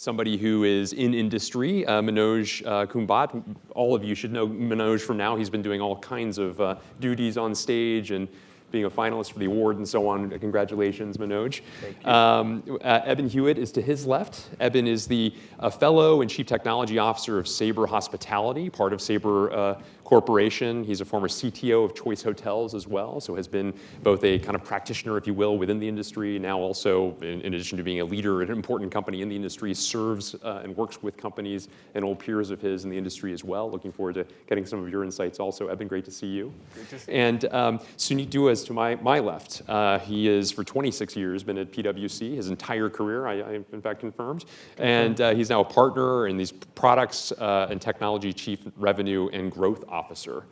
somebody who is in industry, Manoj Kumbhat. All of you should know Manoj from now. He's been doing all kinds of duties on stage and being a finalist for the award and so on. Congratulations, Manoj. Thank you. Eben Hewitt is to his left. Eben is the fellow and chief technology officer of Sabre Hospitality, part of Sabre Corporation. He's a former CTO of Choice Hotels as well, so has been both a kind of practitioner, if you will, within the industry, now also, in addition to being a leader at an important company in the industry, serves and works with companies and old peers of his in the industry as well. Looking forward to getting some of your insights also. Eben, great to see you. Good to see you. And Suneet is to my left. He is, for 26 years, been at PwC, his entire career, I in fact confirmed. And he's now a partner in these products and technology chief revenue and growth officer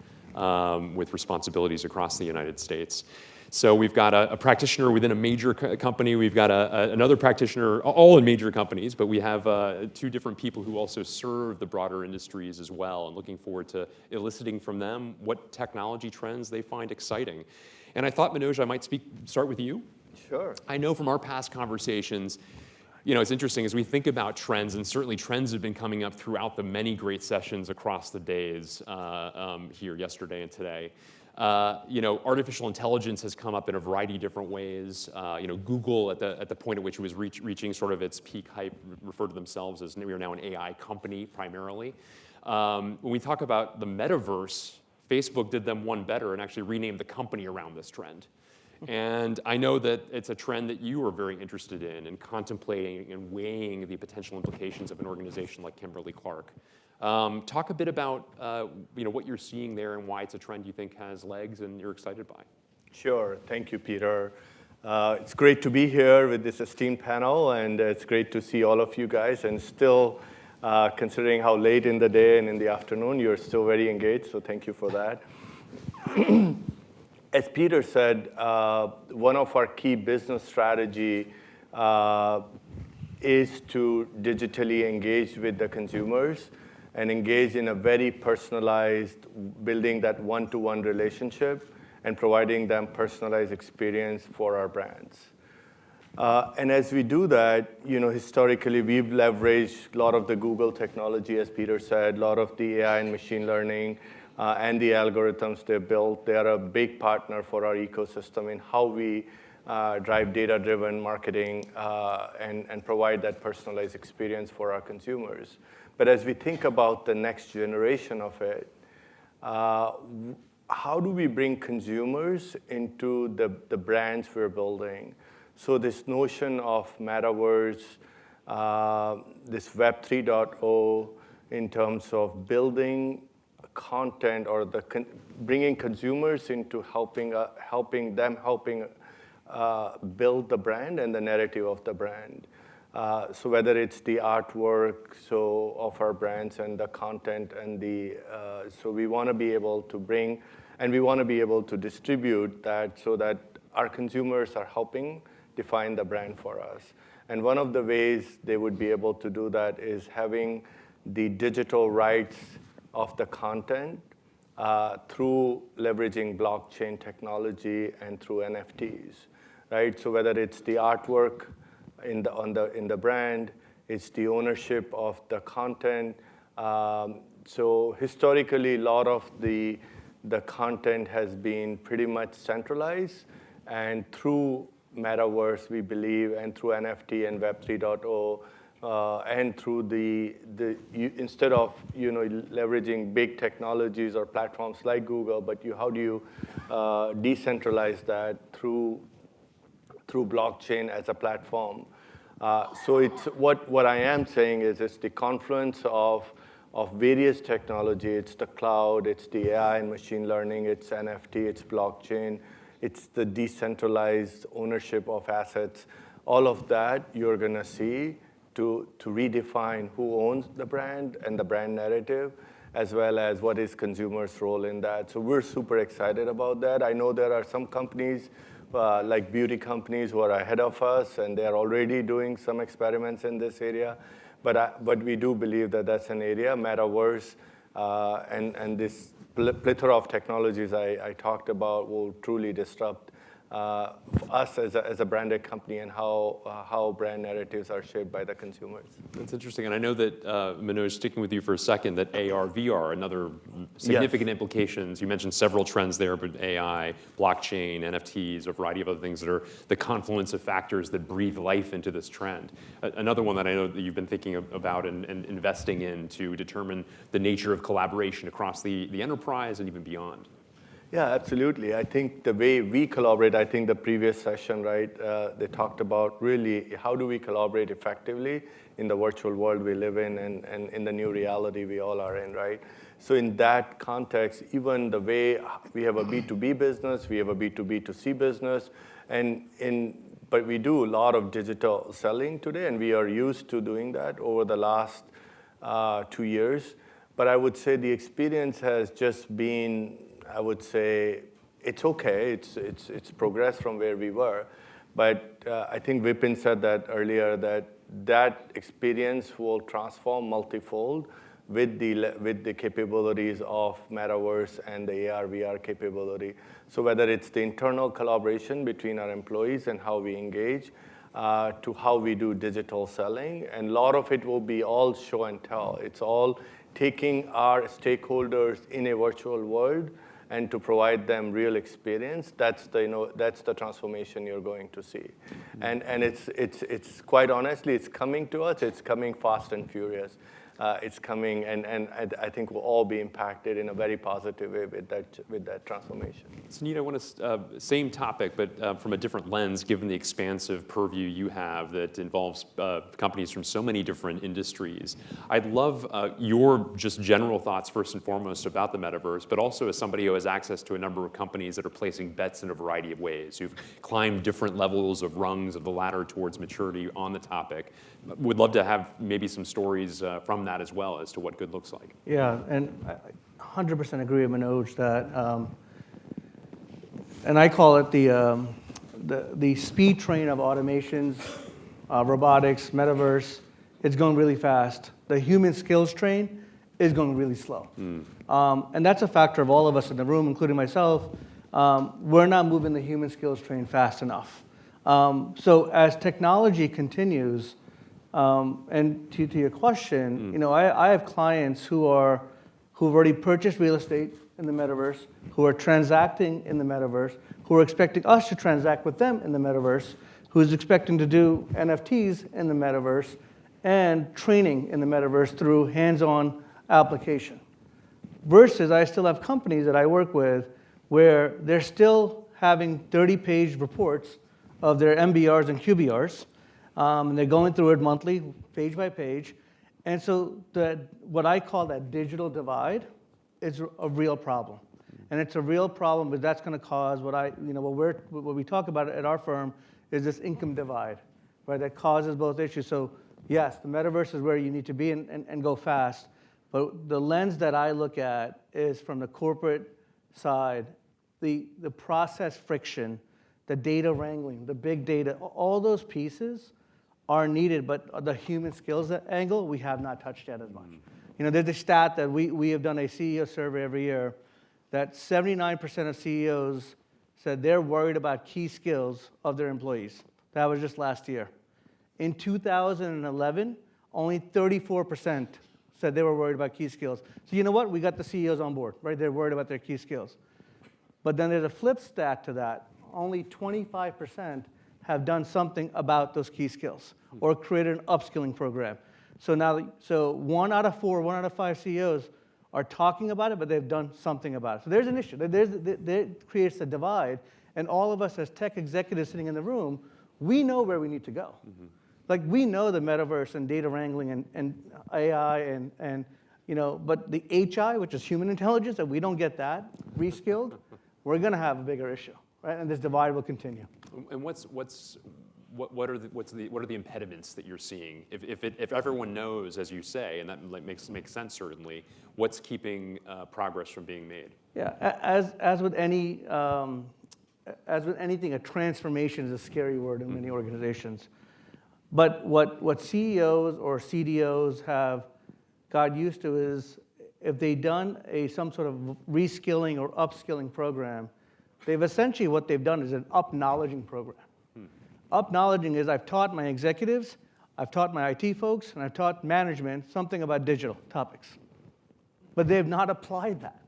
with responsibilities across the United States. So we've got a practitioner within a major company. We've got another practitioner, all in major companies, but we have two different people who also serve the broader industries as well, and looking forward to eliciting from them what technology trends they find exciting. And I thought, Manoj, I might start with you. Sure. I know from our past conversations, it's interesting as we think about trends, and certainly trends have been coming up throughout the many great sessions across the days here yesterday and today. Artificial intelligence has come up in a variety of different ways. Google at the point at which it was reaching sort of its peak hype referred to themselves as we are now an AI company primarily. When we talk about the metaverse, Facebook did them one better and actually renamed the company around this trend. And I know that it's a trend that you are very interested in and contemplating and weighing the potential implications of an organization like Kimberly-Clark. Talk a bit about what you're seeing there and why it's a trend you think has legs and you're excited by. Sure. Thank you, Peter. It's great to be here with this esteemed panel, and it's great to see all of you guys. And still, considering how late in the day and in the afternoon, you're still very engaged, so thank you for that. As Peter said, one of our key business strategy is to digitally engage with the consumers and engage in a very personalized, building that one-to-one relationship and providing them personalized experience for our brands. And as we do that, historically, we've leveraged a lot of the Google technology, as Peter said, a lot of the AI and machine learning, and the algorithms they built. They are a big partner for our ecosystem in how we drive data-driven marketing and provide that personalized experience for our consumers. But as we think about the next generation of it, how do we bring consumers into the brands we're building? So this notion of metaverse, this Web 3.0 in terms of building content or bringing consumers into helping build the brand and the narrative of the brand. So whether it's the artwork of our brands and the content and so we want to be able to bring and we want to be able to distribute that so that our consumers are helping define the brand for us. And one of the ways they would be able to do that is having the digital rights of the content through leveraging blockchain technology and through NFTs, right? So whether it's the artwork in the brand, it's the ownership of the content. So historically, a lot of the content has been pretty much centralized, and through metaverse, we believe, and through NFT and Web 3.0. And through instead of leveraging big technologies or platforms like Google, but how do you decentralize that through blockchain as a platform? So it's what I am saying is it's the confluence of various technology. It's the cloud, it's the AI and machine learning, it's NFT, it's blockchain, it's the decentralized ownership of assets. All of that you're going to see to redefine who owns the brand and the brand narrative, as well as what is consumers' role in that. So we're super excited about that. I know there are some companies, like beauty companies, who are ahead of us, and they're already doing some experiments in this area. But we do believe that that's an area, metaverse, and this plethora of technologies I talked about will truly disrupt us as a branded company and how brand narratives are shaped by the consumers. That's interesting. And I know that, Manoj, sticking with you for a second, that AR, VR, another significant implications. You mentioned several trends there, but AI, blockchain, NFTs, a variety of other things that are the confluence of factors that breathe life into this trend. Another one that I know that you've been thinking about and investing in to determine the nature of collaboration across the enterprise and even beyond. Yeah, absolutely. I think the way we collaborate, I think the previous session, right, they talked about really how do we collaborate effectively in the virtual world we live in and in the new reality we all are in, right? So in that context, even the way we have a B2B business, we have a B2B2C business, but we do a lot of digital selling today, and we are used to doing that over the last 2 years. But I would say the experience has just been, I would say it's okay. It's progress from where we were, but I think Vipin said that earlier that experience will transform multifold with the capabilities of metaverse and the AR VR capability. So whether it's the internal collaboration between our employees and how we engage, to how we do digital selling, and a lot of it will be all show and tell. It's all taking our stakeholders in a virtual world and to provide them real experience. That's the transformation you're going to see. And it's quite honestly, it's coming to us. It's coming fast and furious. It's coming, and I think we'll all be impacted in a very positive way with that transformation. Suneet, I want to, same topic, but from a different lens, given the expansive purview you have that involves companies from so many different industries. I'd love your just general thoughts, first and foremost, about the metaverse, but also as somebody who has access to a number of companies that are placing bets in a variety of ways, who've climbed different levels of rungs of the ladder towards maturity on the topic. Would love to have maybe some stories from that as well as to what good looks like. Yeah, and I 100% agree with Manoj that, and I call it the speed train of automations, robotics, metaverse. It's going really fast. The human skills train is going really slow. And that's a factor of all of us in the room, including myself. We're not moving the human skills train fast enough. So as technology continues, and to your question, I have clients who've already purchased real estate in the metaverse, who are transacting in the metaverse, who are expecting us to transact with them in the metaverse, who's expecting to do NFTs in the metaverse, and training in the metaverse through hands-on application. Versus I still have companies that I work with where they're still having 30-page reports of their MBRs and QBRs, and they're going through it monthly, page by page. And so what I call that digital divide is a real problem. And it's a real problem, but that's going to cause what we talk about at our firm is this income divide, right? That causes both issues. So yes, the metaverse is where you need to be and go fast. But the lens that I look at is from the corporate side, the process friction, the data wrangling, the big data, all those pieces are needed, but the human skills angle, we have not touched yet as much. There's a stat that we have done a CEO survey every year that 79% of CEOs said they're worried about key skills of their employees. That was just last year. In 2011, only 34% said they were worried about key skills. So you know what? We got the CEOs on board, right? They're worried about their key skills. But then there's a flip stat to that. Only 25% have done something about those key skills or created an upskilling program. So now, 1 out of 4, 1 out of 5 CEOs are talking about it, but they've done something about it. So there's an issue. There creates a divide, and all of us as tech executives sitting in the room, we know where we need to go. Like we know the metaverse and data wrangling and AI and but the HI, which is human intelligence, if we don't get that reskilled, we're going to have a bigger issue, right? And this divide will continue. And what are the impediments that you're seeing? If everyone knows, as you say, and that makes sense certainly, what's keeping progress from being made? Yeah, as with anything, a transformation is a scary word in many organizations. But what CEOs or CDOs have got used to is if they've done some sort of reskilling or upskilling program, They've essentially, what they've done is an up-knowledging program. Up-knowledging is I've taught my executives, I've taught my IT folks, and I've taught management something about digital topics. But they've not applied that,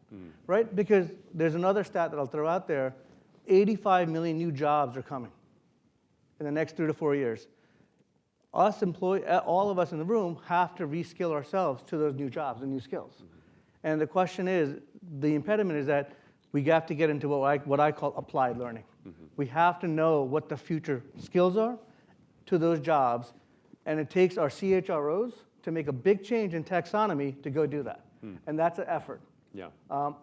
right? Because there's another stat that I'll throw out there. 85 million new jobs are coming in the next 3 to 4 years. All of us in the room have to reskill ourselves to those new jobs and new skills. And the question is, the impediment is that we have to get into what I call applied learning. We have to know what the future skills are to those jobs, and it takes our CHROs to make a big change in taxonomy to go do that. And that's an effort. Yeah.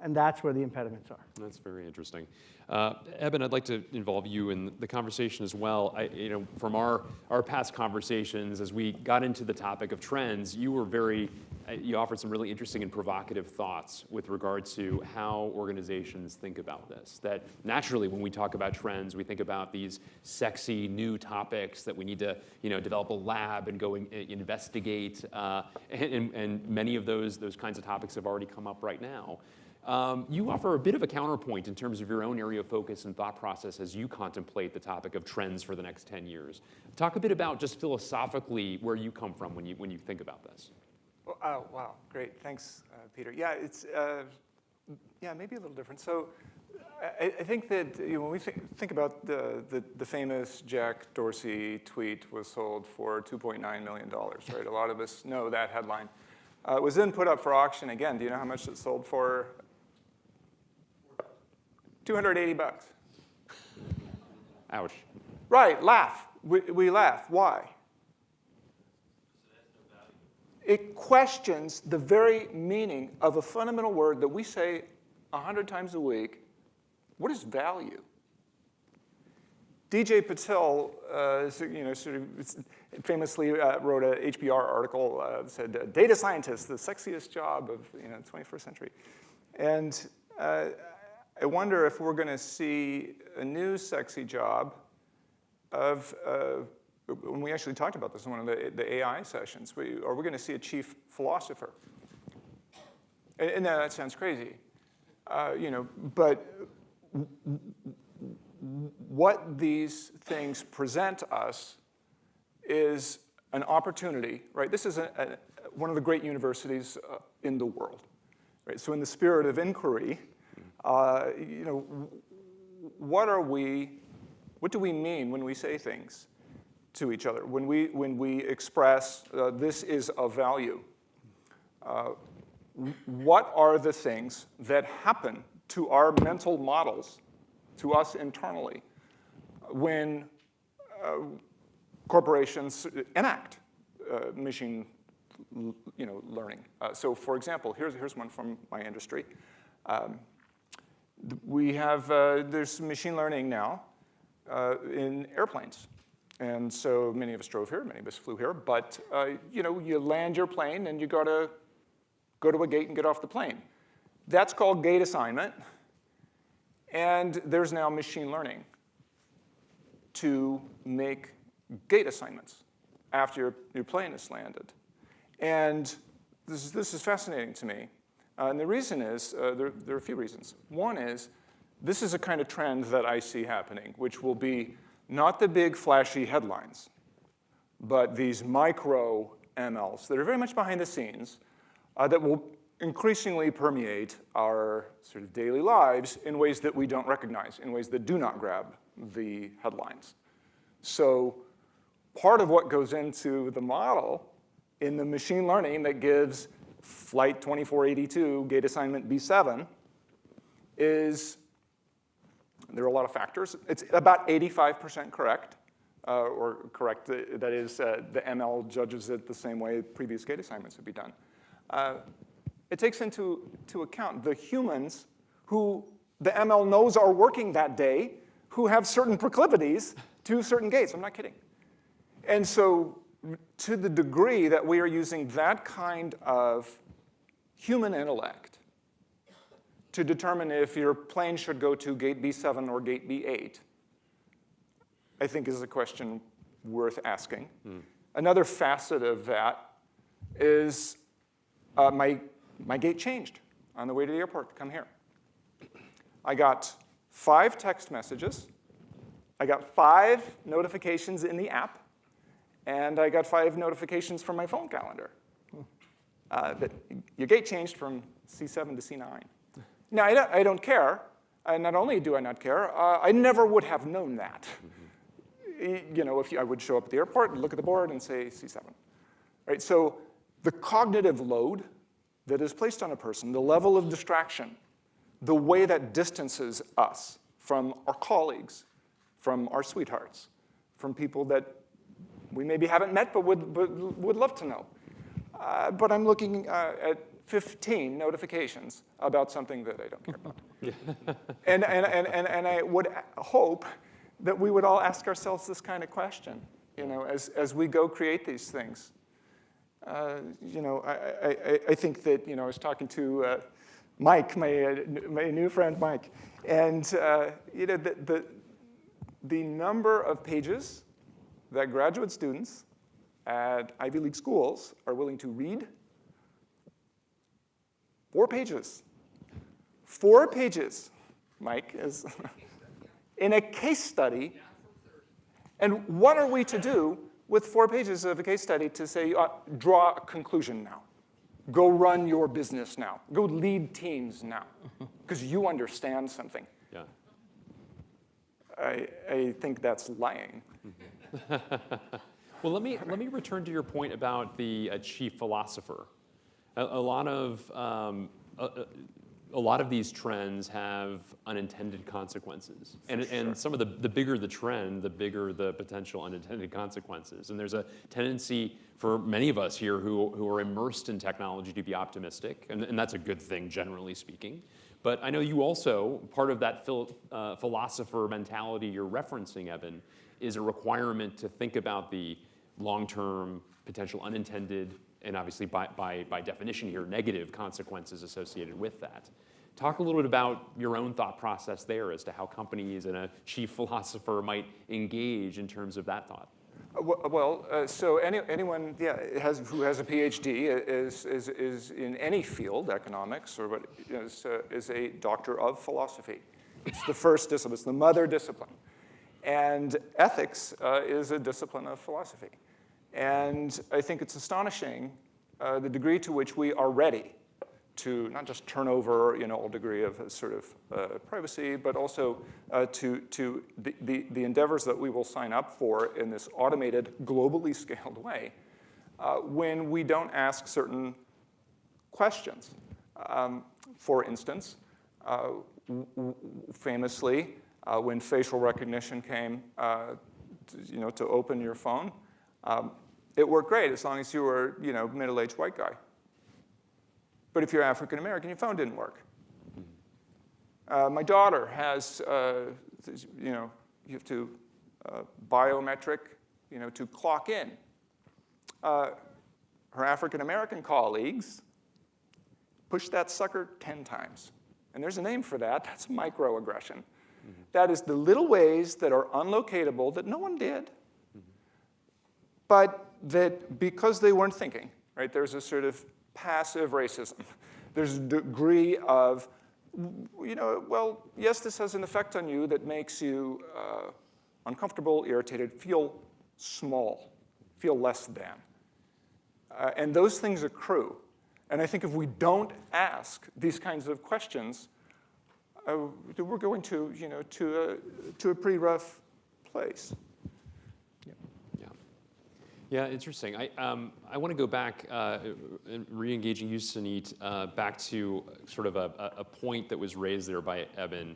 And that's where the impediments are. That's very interesting. Eben, I'd like to involve you in the conversation as well. From our past conversations, as we got into the topic of trends, you offered some really interesting and provocative thoughts with regard to how organizations think about this. That naturally, when we talk about trends, we think about these sexy new topics that we need to, develop a lab and go investigate. And many of those kinds of topics have already come up right now. You offer a bit of a counterpoint in terms of your own area of focus and thought process as you contemplate the topic of trends for the next 10 years. Talk a bit about just philosophically where you come from when you think about this. Oh, wow, great, thanks, Peter. Yeah, it's maybe a little different. So I think that when we think about the famous Jack Dorsey tweet was sold for $2.9 million, right? A lot of us know that headline. It was then put up for auction again. Do you know how much it sold for? $280. Ouch. Right, laugh. We laugh. Why? It questions the very meaning of a fundamental word that we say 100 times a week. What is value? DJ Patel, famously wrote a HBR article that said, "Data scientist, the sexiest job of the 21st century," and I wonder if we're going to see a new sexy job of. When we actually talked about this in one of the AI sessions, are we going to see a chief philosopher? And that sounds crazy, but what these things present us is an opportunity, right? This is one of the great universities in the world, right? So in the spirit of inquiry, what do we mean when we say things to each other, when we express this is of value? What are the things that happen to our mental models, to us internally, when corporations enact machine learning? So for example, here's one from my industry. We have, there's machine learning now in airplanes. And so many of us drove here, many of us flew here, but you land your plane and you gotta go to a gate and get off the plane. That's called gate assignment. And there's now machine learning to make gate assignments after your plane is landed. And this is fascinating to me. And the reason is, there are a few reasons. One is, this is a kind of trend that I see happening, which will be not the big flashy headlines, but these micro MLs that are very much behind the scenes that will increasingly permeate our sort of daily lives in ways that we don't recognize, in ways that do not grab the headlines. So part of what goes into the model in the machine learning that gives Flight 2482 gate assignment B7 is, there are a lot of factors. It's about 85% correct, or correct, that is, the ML judges it the same way previous gate assignments would be done. It takes into account the humans who the ML knows are working that day, who have certain proclivities to certain gates. I'm not kidding. And so to the degree that we are using that kind of human intellect to determine if your plane should go to gate B7 or gate B8, I think is a question worth asking. Another facet of that is my gate changed on the way to the airport to come here. I got 5 text messages. I got 5 notifications in the app. And I got 5 notifications from my phone calendar. That your gate changed from C7 to C9. Now, I don't care. Not only do I not care, I never would have known that. You know, if I would show up at the airport and look at the board and say C7. Right? So the cognitive load that is placed on a person, the level of distraction, the way that distances us from our colleagues, from our sweethearts, from people that we maybe haven't met but would love to know. But I'm looking at 15 notifications about something that I don't care about. And I would hope that we would all ask ourselves this kind of question, you know, as we go create these things. You know, I think that, you know, I was talking to Mike, my new friend Mike, and you know, the number of pages that graduate students at Ivy League schools are willing to read. 4 pages. 4 pages, Mike, is in a case study. And what are we to do with 4 pages of a case study to say, draw a conclusion now? Go run your business now. Go lead teams now, because you understand something. Yeah. I think that's lying. Well, let me return to your point about the chief philosopher. A lot of these trends have unintended consequences, and some of the bigger the trend, the bigger the potential unintended consequences. And there's a tendency for many of us here who are immersed in technology to be optimistic, and that's a good thing generally speaking. But I know you also, part of that philosopher mentality you're referencing, Eben, is a requirement to think about the long-term potential unintended and obviously by definition here, negative consequences associated with that. Talk a little bit about your own thought process there as to how companies and a chief philosopher might engage in terms of that thought. Well, so anyone who has a PhD is in any field, economics or what, is a doctor of philosophy. It's the first discipline. It's the mother discipline. And ethics is a discipline of philosophy. And I think it's astonishing the degree to which we are ready to not just turn over a degree of sort of privacy, but also to the endeavors that we will sign up for in this automated, globally scaled way when we don't ask certain questions. For instance, famously, when facial recognition came to open your phone, it worked great as long as you were middle-aged white guy. But if you're African American, your phone didn't work. My daughter has, you have to biometric, to clock in. Her African American colleagues push that sucker 10 times. And there's a name for that. That's microaggression. Mm-hmm. That is the little ways that are unlocatable that no one did, but that because they weren't thinking, right? There's a sort of passive racism. There's a degree of, well, yes, this has an effect on you that makes you uncomfortable, irritated, feel small, feel less than. And those things accrue. And I think if we don't ask these kinds of questions, we're going to, to a pretty rough place. Yeah, interesting. I want to go back, re-engaging you, Suneet, back to sort of a point that was raised there by Eben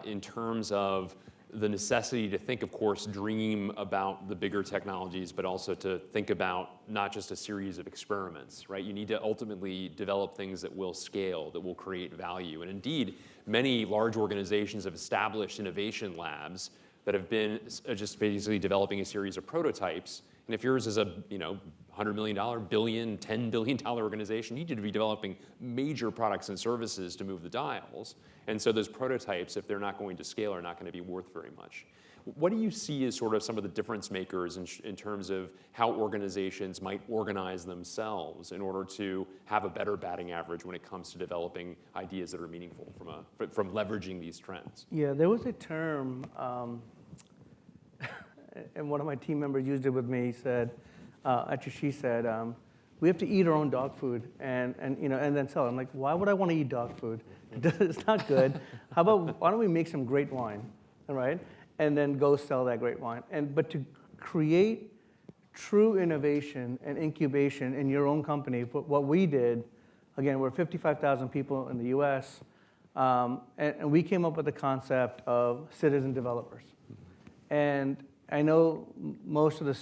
in terms of the necessity to think, of course, dream about the bigger technologies, but also to think about not just a series of experiments, right? You need to ultimately develop things that will scale, that will create value. And indeed, many large organizations have established innovation labs that have been just basically developing a series of prototypes And if yours is a $100 million, billion, $10 billion organization, you need to be developing major products and services to move the dials. And so those prototypes, if they're not going to scale, are not going to be worth very much. What do you see as sort of some of the difference makers in terms of how organizations might organize themselves in order to have a better batting average when it comes to developing ideas that are meaningful from leveraging these trends? Yeah, there was a term, and one of my team members used it with me. He said, she said, we have to eat our own dog food and then sell it. I'm like, why would I want to eat dog food? It's not good. How about, why don't we make some great wine, all right? And then go sell that great wine. But to create true innovation and incubation in your own company, what we did, again, we're 55,000 people in the US, and we came up with the concept of citizen developers. And I know most of the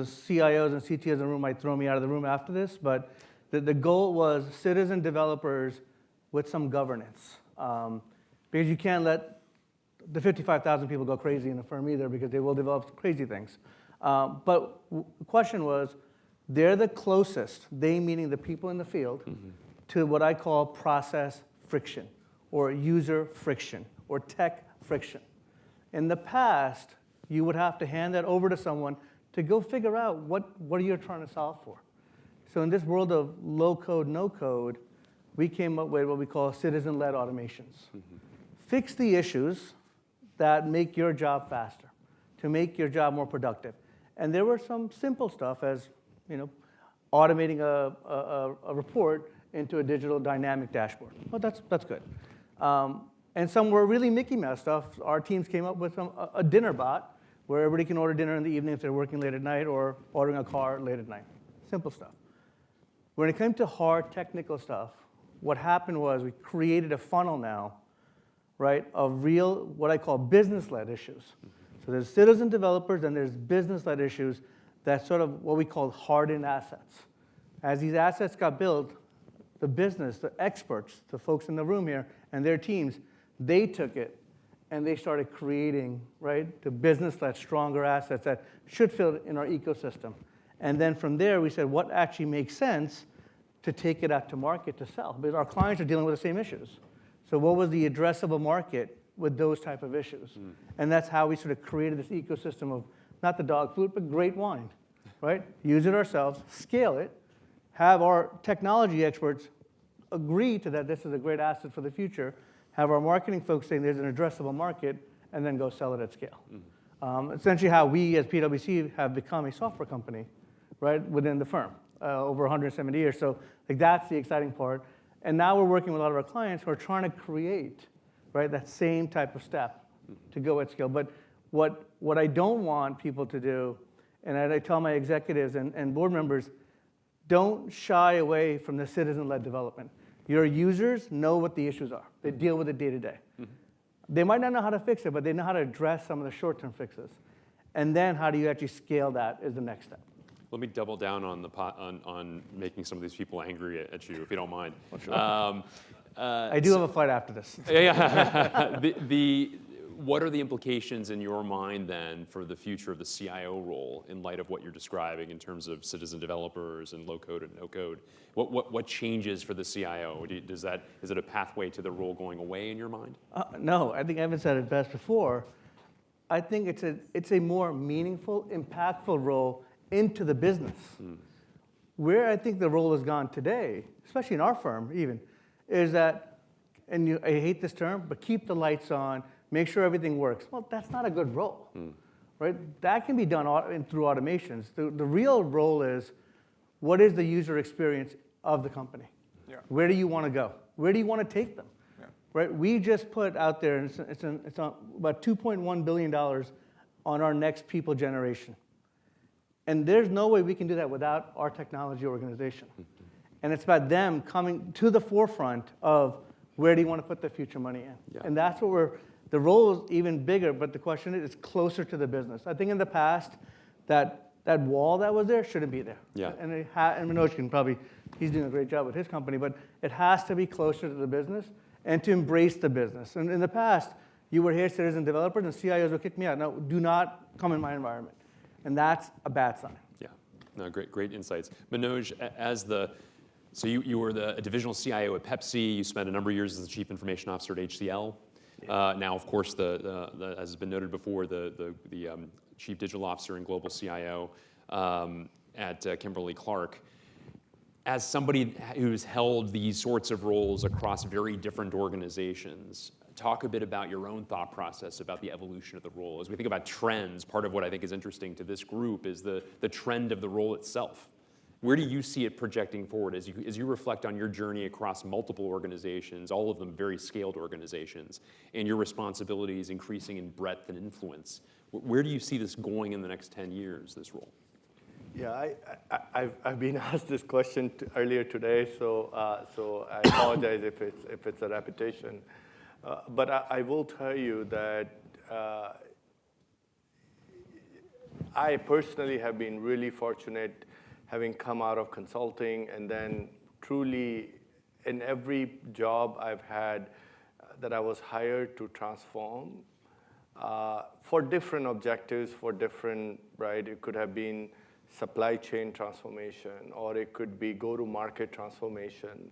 CIOs and CTOs in the room might throw me out of the room after this, but the goal was citizen developers with some governance. Because you can't let the 55,000 people go crazy in a firm either, because they will develop crazy things. But the question was, they're the closest, they meaning the people in the field, to what I call process friction, or user friction, or tech friction. In the past, you would have to hand that over to someone to go figure out what you're trying to solve for. So in this world of low code, no code, we came up with what we call citizen-led automations. Fix the issues that make your job faster, to make your job more productive. And there were some simple stuff as, automating a report into a digital dynamic dashboard. Well, that's good. And some were really Mickey Mouse stuff. Our teams came up with a dinner bot where everybody can order dinner in the evening if they're working late at night or ordering a car late at night. Simple stuff. When it came to hard technical stuff, what happened was we created a funnel now, right, of real, what I call business-led issues. So there's citizen developers and there's business-led issues that's sort of what we call hardened assets. As these assets got built, the business, the experts, the folks in the room here and their teams, they took it and they started creating, right, the business-led stronger assets that should fit in our ecosystem. And then from there, we said, what actually makes sense to take it out to market to sell? Because our clients are dealing with the same issues. So what was the addressable market with those type of issues? And that's how we sort of created this ecosystem of not the dog food, but great wine, right? Use it ourselves, scale it, have our technology experts agree to that this is a great asset for the future, have our marketing folks saying there's an addressable market, and then go sell it at scale. Essentially how we as PwC have become a software company, right, within the firm, over 170 years. So that's the exciting part. And now we're working with a lot of our clients who are trying to create, right, that same type of step to go at scale. But what I don't want people to do, and I tell my executives and board members, don't shy away from the citizen-led development. Your users know what the issues are. They deal with it day to day. They might not know how to fix it, but they know how to address some of the short-term fixes. And then how do you actually scale that is the next step. Let me double down on on making some of these people angry at you, if you don't mind. Well, sure. I do have a flight after this. What are the implications in your mind then for the future of the CIO role in light of what you're describing in terms of citizen developers and low code and no code? What changes for the CIO? Is it a pathway to the role going away in your mind? No, I think Eben said it best before. I think it's a more meaningful, impactful role into the business. Where I think the role has gone today, especially in our firm even, is that, and I hate this term, but keep the lights on, make sure everything works. Well, that's not a good role, right? That can be done through automations. The real role is, what is the user experience of the company? Yeah. Where do you want to go? Where do you want to take them? Yeah. Right? We just put out there, and it's on about $2.1 billion on our next people generation. And there's no way we can do that without our technology organization. And it's about them coming to the forefront of where do you want to put the future money in. Yeah. And that's what the role is even bigger, but the question is, it's closer to the business. I think in the past, that wall that was there shouldn't be there. Yeah. And Manoj can probably, he's doing a great job with his company, but it has to be closer to the business and to embrace the business. And in the past, you were here, citizen developers, and CIOs will kick me out. No, do not come in my environment. And that's a bad sign. No, great insights. Manoj, so you were a divisional CIO at Pepsi. You spent a number of years as the chief information officer at HCL. Now, of course, as has been noted before, the chief digital officer and global CIO at Kimberly-Clark. As somebody who's held these sorts of roles across very different organizations, talk a bit about your own thought process about the evolution of the role. As we think about trends, part of what I think is interesting to this group is the trend of the role itself. Where do you see it projecting forward as you reflect on your journey across multiple organizations, all of them very scaled organizations, and your responsibilities increasing in breadth and influence? Where do you see this going in the next 10 years, this role? Yeah, I've been asked this question earlier today, so I apologize if it's a repetition. But I will tell you that I personally have been really fortunate having come out of consulting and then truly in every job I've had that I was hired to transform for different objectives, for different, right? It could have been supply chain transformation, or it could be go-to-market transformation,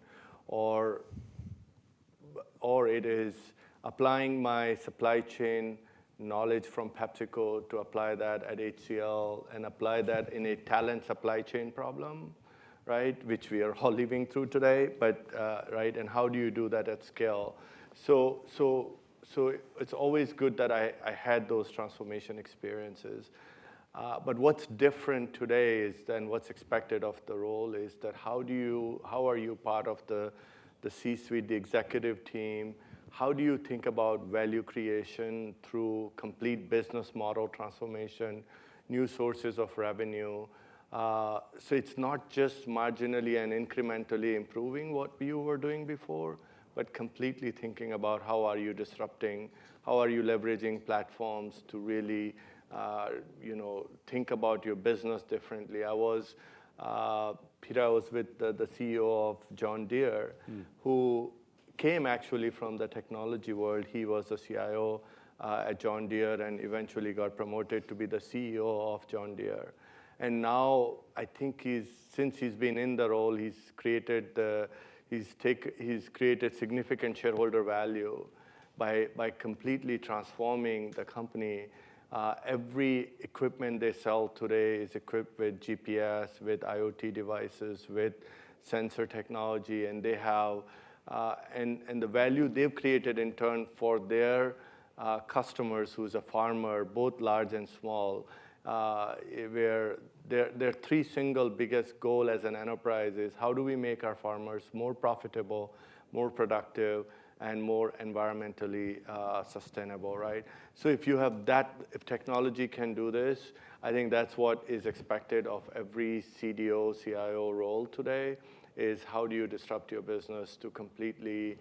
or it is applying my supply chain knowledge from PepsiCo to apply that at HCL and apply that in a talent supply chain problem, right? Which we are all living through today, but right? And how do you do that at scale? So it's always good that I had those transformation experiences. But what's different today is than what's expected of the role is that how are you part of the C-suite, the executive team? How do you think about value creation through complete business model transformation, new sources of revenue? So it's not just marginally and incrementally improving what you were doing before, but completely thinking about how are you disrupting, how are you leveraging platforms to really think about your business differently. Peter, I was with the CEO of John Deere, who came actually from the technology world. He was a CIO at John Deere and eventually got promoted to be the CEO of John Deere. And now I think since he's been in the role, he's created significant shareholder value by completely transforming the company. Every equipment they sell today is equipped with GPS, with IoT devices, with sensor technology, and they have and the value they've created in turn for their customers, who's a farmer, both large and small, where their three single biggest goal as an enterprise is how do we make our farmers more profitable, more productive, and more environmentally sustainable, right? So if you have that, if technology can do this, I think that's what is expected of every CDO, CIO role today, is how do you disrupt your business to completely,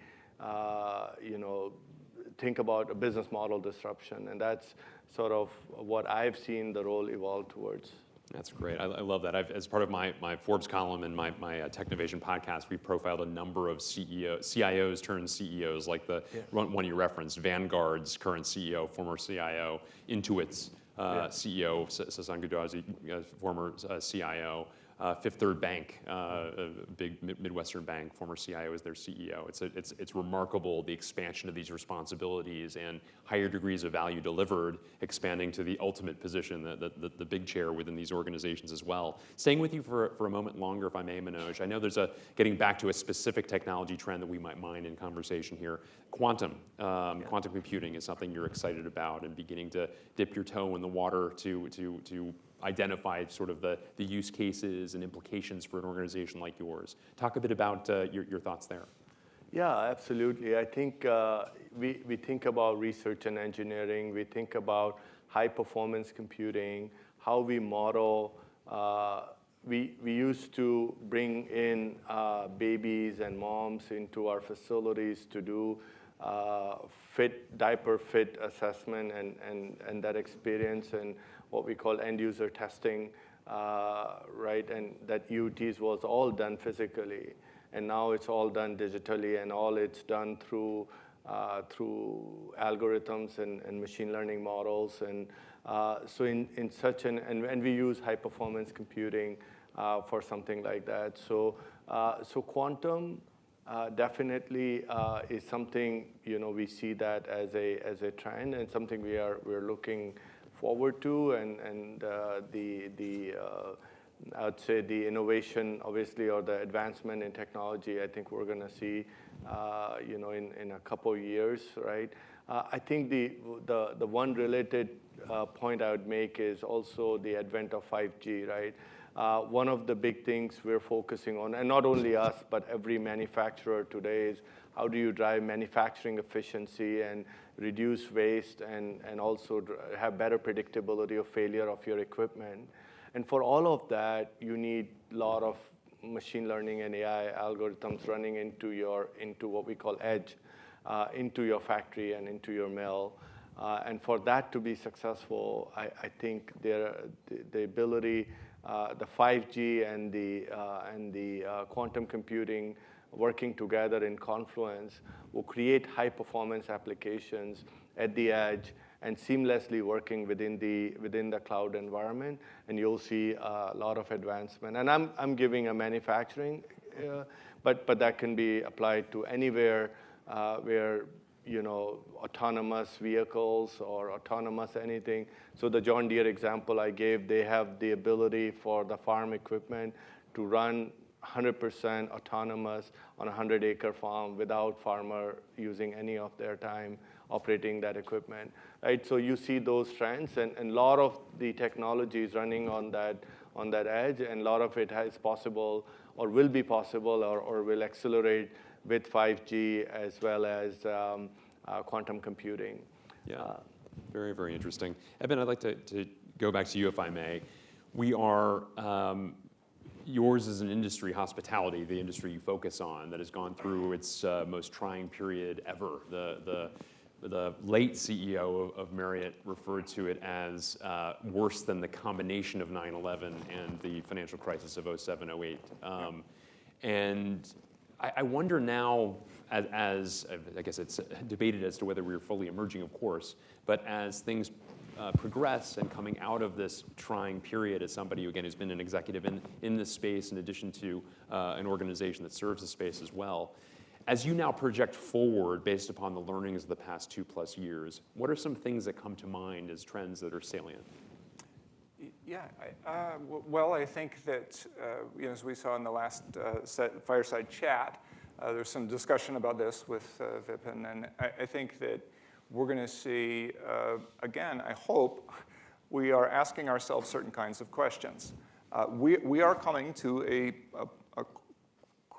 think about a business model disruption. And that's sort of what I've seen the role evolve towards. That's great. I love that. As part of my Forbes column and my Technovation podcast, we profiled a number of CIOs turned CEOs, like the one you referenced, Vanguard's current CEO, former CIO, Intuit's CEO, Sasan Goudazi, former CIO, Fifth Third Bank, a big Midwestern bank, former CIO is their CEO. It's remarkable the expansion of these responsibilities and higher degrees of value delivered, expanding to the ultimate position, the big chair within these organizations as well. Staying with you for a moment longer, if I may, Manoj, I know there's getting back to a specific technology trend that we might mind in conversation here. Quantum computing is something you're excited about and beginning to dip your toe in the water to identify sort of the use cases and implications for an organization like yours. Talk a bit about your thoughts there. Yeah, absolutely. I think we think about research and engineering. We think about high-performance computing, how we model. We used to bring in babies and moms into our facilities to do diaper fit assessment and that experience and what we call end-user testing, right? And that UTs was all done physically. And now it's all done digitally, and all it's done through through algorithms and machine learning models. And so in such and we use high performance computing for something like that. So quantum definitely is something, we see that as a trend and something we're looking forward to, and I'd say the innovation, obviously, or the advancement in technology, I think we're going to see, in a couple of years, right? I think the one related point I would make is also the advent of 5G, right? One of the big things we're focusing on, and not only us, but every manufacturer today, is how do you drive manufacturing efficiency and reduce waste and also have better predictability of failure of your equipment. And for all of that, you need a lot of machine learning and AI algorithms running into what we call edge, into your factory and into your mill. And for that to be successful, I think the ability, the 5G and the quantum computing working together in confluence will create high performance applications at the edge and seamlessly working within the cloud environment, and you'll see a lot of advancement. And I'm giving a manufacturing, but that can be applied to anywhere where autonomous vehicles or autonomous anything. So the John Deere example I gave, they have the ability for the farm equipment to run 100% autonomous on a 100-acre farm without farmer using any of their time operating that equipment, right? So you see those trends, and a lot of the technology is running on that edge, and a lot of it is possible or will be possible or will accelerate with 5G as well as quantum computing. Yeah, very, very interesting. Eben, I'd like to go back to you, if I may. We are, yours is an industry, hospitality, the industry you focus on, that has gone through its most trying period ever. The late CEO of Marriott referred to it as worse than the combination of 9/11 and the financial crisis of 07, 08. And I wonder now, as I guess it's debated as to whether we're fully emerging, of course, but as things progress and coming out of this trying period, as somebody who, again, has been an executive in this space, in addition to an organization that serves the space as well, as you now project forward based upon the learnings of the past 2+ years, what are some things that come to mind as trends that are salient? Yeah, well, I think that, as we saw in the last fireside chat, there's some discussion about this with Vipin, and I think that we're going to see, again, I hope, we are asking ourselves certain kinds of questions. We are coming to a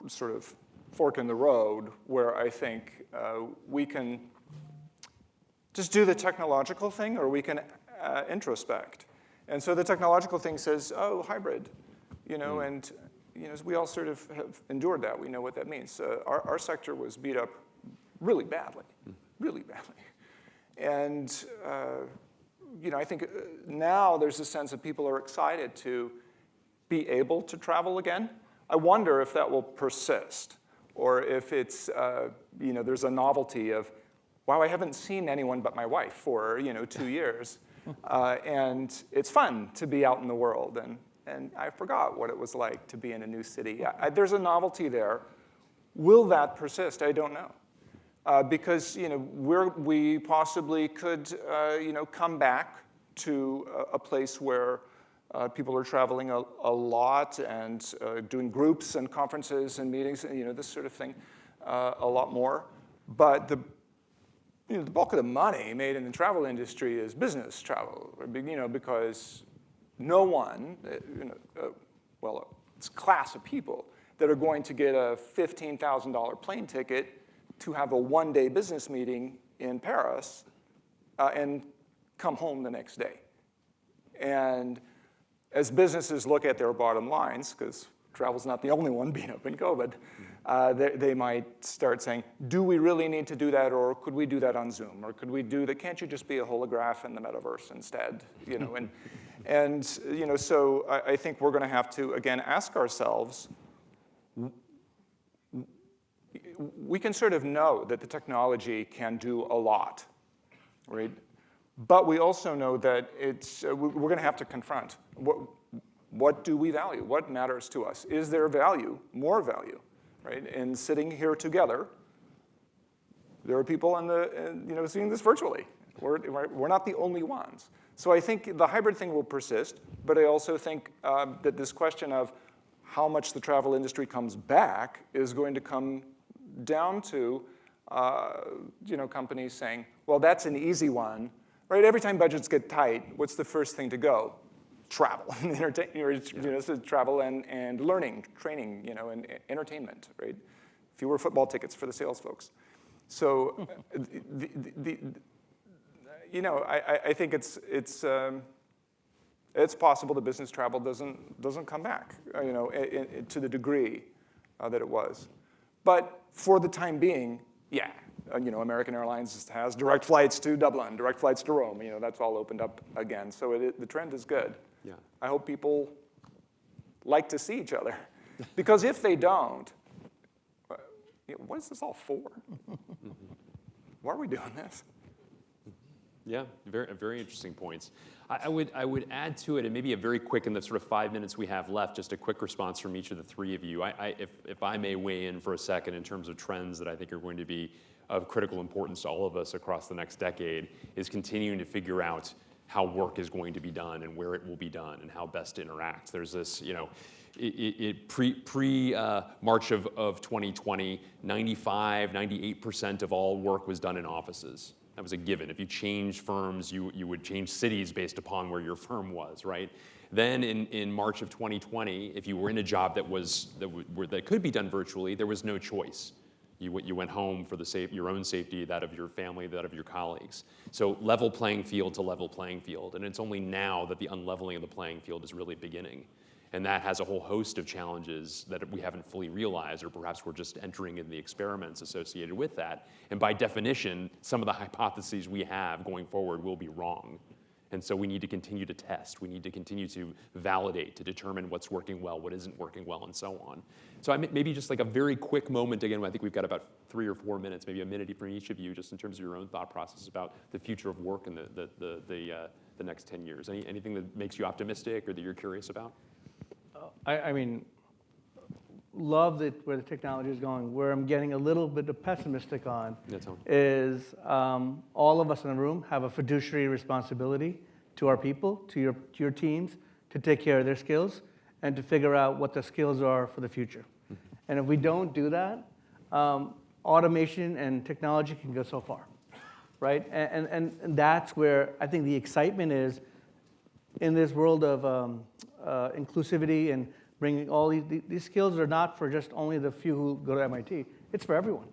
sort of fork in the road where I think we can just do the technological thing, or we can introspect. And so the technological thing says, oh, hybrid, and we all sort of have endured that. We know what that means. Our sector was beat up really badly, really badly. And I think now there's a sense that people are excited to be able to travel again. I wonder if that will persist, or if it's, there's a novelty of, wow, I haven't seen anyone but my wife for 2 years. And it's fun to be out in the world, and I forgot what it was like to be in a new city. There's a novelty there. Will that persist? I don't know, because we possibly could come back to a place where people are traveling a lot and doing groups and conferences and meetings, this sort of thing, a lot more. But the bulk of the money made in the travel industry is business travel, because no one, it's a class of people that are going to get a $15,000 plane ticket to have a one-day business meeting in Paris and come home the next day. And as businesses look at their bottom lines, because travel's not the only one being up in COVID, they might start saying, do we really need to do that, or could we do that on Zoom, or could we do that? Can't you just be a holograph in the metaverse instead? So I think we're going to have to, again, ask ourselves, we can sort of know that the technology can do a lot, right? But we also know that we're going to have to confront what do we value? What matters to us? Is there value, more value, right? In sitting here together, there are people seeing this virtually. We're not the only ones. So I think the hybrid thing will persist, but I also think that this question of how much the travel industry comes back is going to come down to companies saying, well, that's an easy one, right? Every time budgets get tight, what's the first thing to go? Travel, travel and learning, training, and entertainment, right? Fewer football tickets for the sales folks. So, I think it's possible that business travel doesn't come back, to the degree that it was. But for the time being, yeah, American Airlines has direct flights to Dublin, direct flights to Rome. That's all opened up again. So the trend is good. Yeah. I hope people like to see each other, because if they don't, what is this all for? Why are we doing this? Yeah, very, very interesting points. I would add to it, and maybe a very quick, in the sort of 5 minutes we have left, just a quick response from each of the three of you. If I may weigh in for a second in terms of trends that I think are going to be of critical importance to all of us across the next decade, is continuing to figure out how work is going to be done and where it will be done and how best to interact. There's this, pre-March of 2020, 98% of all work was done in offices. That was a given. If you change firms, you would change cities based upon where your firm was, right? Then in March of 2020, if you were in a job that could be done virtually, there was no choice. You went home for your own safety, that of your family, that of your colleagues. So level playing field to level playing field. And it's only now that the unleveling of the playing field is really beginning. And that has a whole host of challenges that we haven't fully realized, or perhaps we're just entering in the experiments associated with that. And by definition, some of the hypotheses we have going forward will be wrong. And so we need to continue to test. We need to continue to validate, to determine what's working well, what isn't working well, and so on. So maybe just like a very quick moment, again, I think we've got about 3 or 4 minutes, maybe a minute from each of you, just in terms of your own thought process about the future of work in the next 10 years. Anything that makes you optimistic or that you're curious about? I mean, love where the technology is going. Where I'm getting a little bit pessimistic on is all of us in the room have a fiduciary responsibility to our people, to your teams, to take care of their skills and to figure out what the skills are for the future. And if we don't do that, automation and technology can go so far, right? And that's where I think the excitement is in this world of inclusivity and bringing all these skills are not for just only the few who go to MIT. It's for everyone.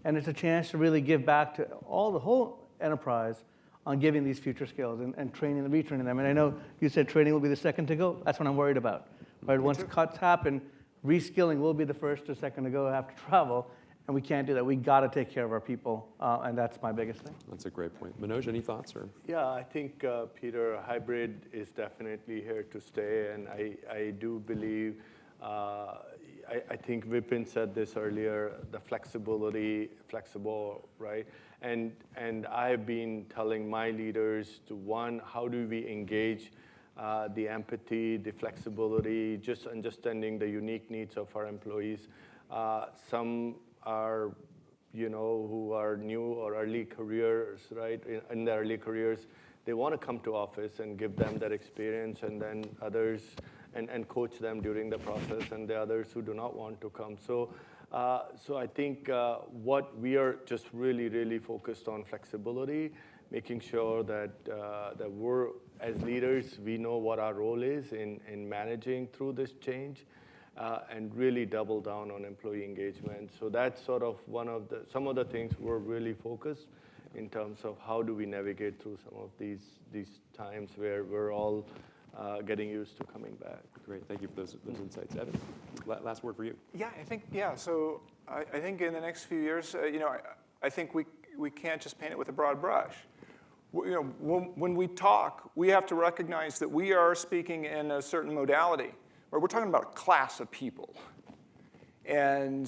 And it's a chance to really give back to the whole enterprise on giving these future skills and training and retraining them. And I know you said training will be the second to go. That's what I'm worried about. Right? Once cuts happen, reskilling will be the first or second to go after travel. And we can't do that. We got to take care of our people, and that's my biggest thing. That's a great point. Manoj, any thoughts? Or? Yeah, I think, Peter, hybrid is definitely here to stay, and I do believe, I think Vipin said this earlier, the flexible, right? And I've been telling my leaders to, one, how do we engage the empathy, the flexibility, just understanding the unique needs of our employees. Some are, who are new or early careers, right? In their early careers, they want to come to office and give them that experience, and then others, and coach them during the process, and the others who do not want to come. So I think what we are just really, really focused on flexibility, making sure that we're, as leaders, we know what our role is in managing through this change. And really double down on employee engagement. So that's sort of some of the things we're really focused in terms of how do we navigate through some of these times where we're all getting used to coming back. Great, thank you for those insights. Eben, last word for you. Yeah, so I think in the next few years, I think we can't just paint it with a broad brush. When we talk, we have to recognize that we are speaking in a certain modality. We're talking about a class of people. And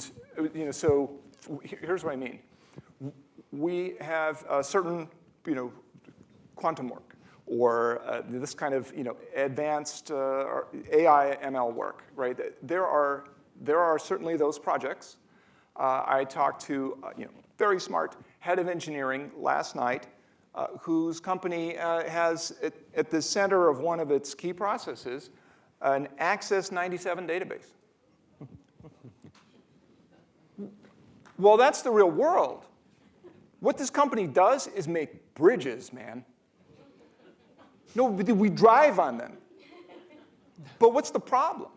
so here's what I mean. We have certain, quantum work, or this kind of, advanced AI ML work, right? There are certainly those projects. I talked to, very smart head of engineering last night, whose company has at the center of one of its key processes an Access 97 database. Well, that's the real world. What this company does is make bridges, man. No, we drive on them. But what's the problem?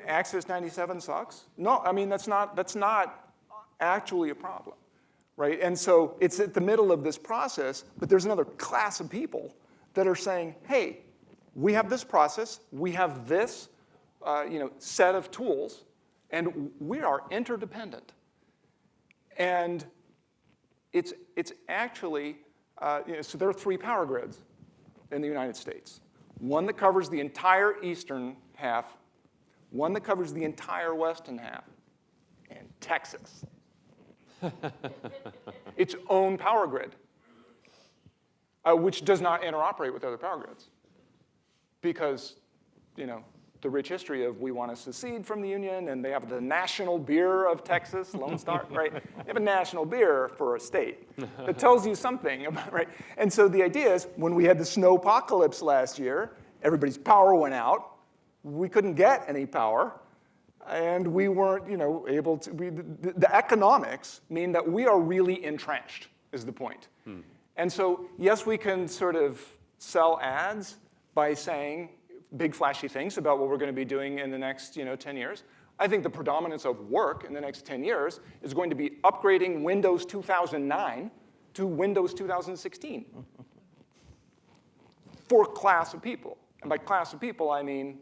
Access 97 sucks? No, I mean, that's not actually a problem, right? And so it's at the middle of this process, but there's another class of people that are saying, hey, we have this process, we have this set of tools, and we are interdependent. And it's actually, so there are 3 power grids in the United States. One that covers the entire eastern half, one that covers the entire western half, and Texas. Its own power grid, which does not interoperate with other power grids. Because, the rich history of we want to secede from the Union, and they have the national beer of Texas, Lone Star, right? They have a national beer for a state that tells you something about, right? And so the idea is, when we had the snowpocalypse last year, everybody's power went out. We couldn't get any power, and we weren't, able to. The economics mean that we are really entrenched, is the point. And so, yes, we can sort of sell ads by saying big flashy things about what we're going to be doing in the next 10 years. I think the predominance of work in the next 10 years is going to be upgrading Windows 2009 to Windows 2016 for a class of people. And by class of people, I mean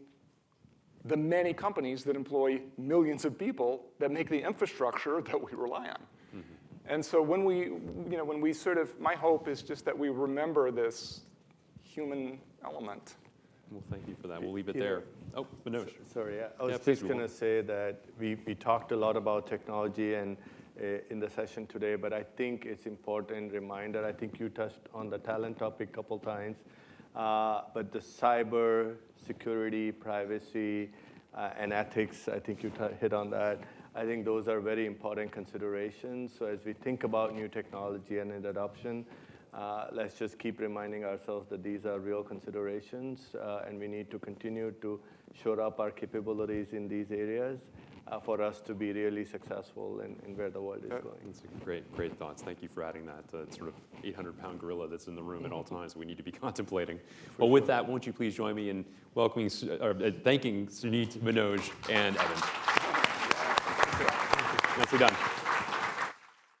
the many companies that employ millions of people that make the infrastructure that we rely on. And so when we sort of, my hope is just that we remember this human element. Well, thank you for that. We'll leave it there. Oh, Manoj. Sorry, I was just going to say that we talked a lot about technology and in the session today, but I think it's important reminder. I think you touched on the talent topic a couple times, but the cyber security, privacy, and ethics, I think you hit on that. I think those are very important considerations. So as we think about new technology and its adoption, let's just keep reminding ourselves that these are real considerations, and we need to continue to shore up our capabilities in these areas for us to be really successful in where the world is going. That's great thoughts. Thank you for adding that sort of 800-pound gorilla that's in the room at all times we need to be contemplating. Well, with that, won't you please join me in thanking Suneet, Manoj, and Eben. Nicely done.